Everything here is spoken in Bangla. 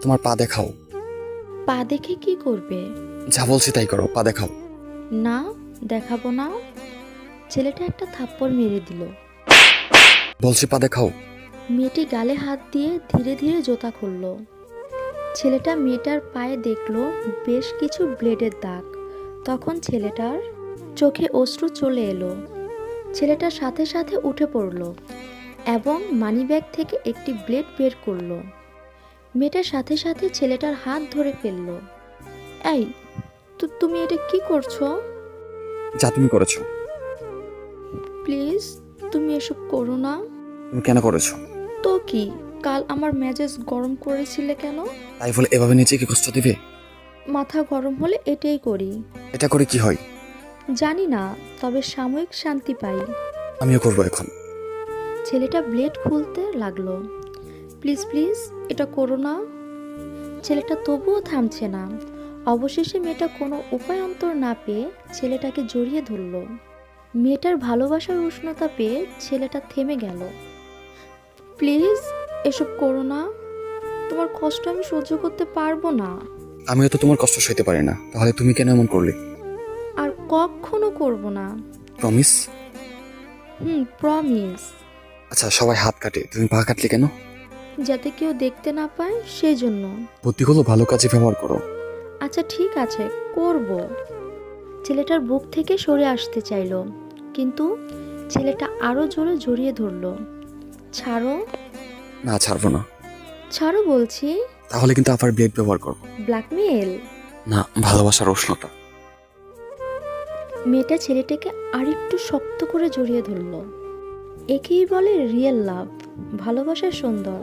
তোমার পা দেখাও। পা দেখে কি করবে? যা বলছি তাই করো, পা দেখাও। না, দেখাবো না। ছেলেটা একটা থাপ্পড় মেরে দিল। বলছি পা দেখাও। মেয়েটি গালে হাত দিয়ে ধীরে ধীরে জুতা খুলল। ছেলেটা মেয়েটার পায়ে দেখল বেশ কিছু ব্লেডের দাগ। তখন ছেলেটার চোখে অশ্রু চলে এলো। ছেলেটার সাথে সাথে উঠে পড়ল এবং মানিব্যাগ থেকে একটি ব্লেড বের করলো। মেয়েটার সাথে সাথে ছেলেটার হাত ধরে ফেলল। এই, তুমি এটা কি করছো? যা তুমি করেছো। প্লিজ, তুমি এসব করো না। তুমি কেন করেছো? তো কি, কাল আমার মেজাজ গরম করেছিলে কেন? তাই বলে এভাবে নিজেকে কষ্ট দিবে? মাথা গরম হলে এটাই করি। এটা করে কি হয়? জানি না, তবে সাময়িক শান্তি পাই। আমিও করবো এখন। ছেলেটা ব্লেড খুলতে লাগলো। প্লিজ প্লিজ, এটা করো না। ছেলেটা তবুও থামছে না। অবশেষে মেয়েটা কোনো উপায়ান্তর না পেয়ে ছেলেটাকে জড়িয়ে ধরল। মেয়েটার ভালোবাসার উষ্ণতা পেয়ে ছেলেটা থেমে গেল। প্লিজ, এসব করো না। তোমার কষ্ট আমি সহ্য করতে পারবো না। আমিও তো তোমার কষ্ট সইতে পারি না, তাহলে তুমি কেন এমন করলে? আর কখনো করব না। প্রমিস? প্রমিস। আচ্ছা, সবাই হাত কাটে, তুমি পা কাটলে কেন? যাতে কেউ দেখতে না পায় সেই জন্য। বুদ্ধিগুলো ভালো কাজে ব্যবহার করো। আচ্ছা ঠিক আছে, করব। ছেলেটার বুক থেকে সরে আসতে চাইলো, কিন্তু ছেলেটা আরো জোরে জড়িয়ে ধরলো। ছাড়ো। না, ছাড়বো না। ছাড়ো বলছি। তাহলে কিন্তু আবার ব্লেড ব্যবহার করবো। ব্ল্যাকমেল। না, ভালোবাসার উষ্ণতা। মেয়েটা ছেলেটাকে আরেকটু শক্ত করে জড়িয়ে ধরলো। একেই বলে রিয়েল লাভ, ভালোবাসা সুন্দর।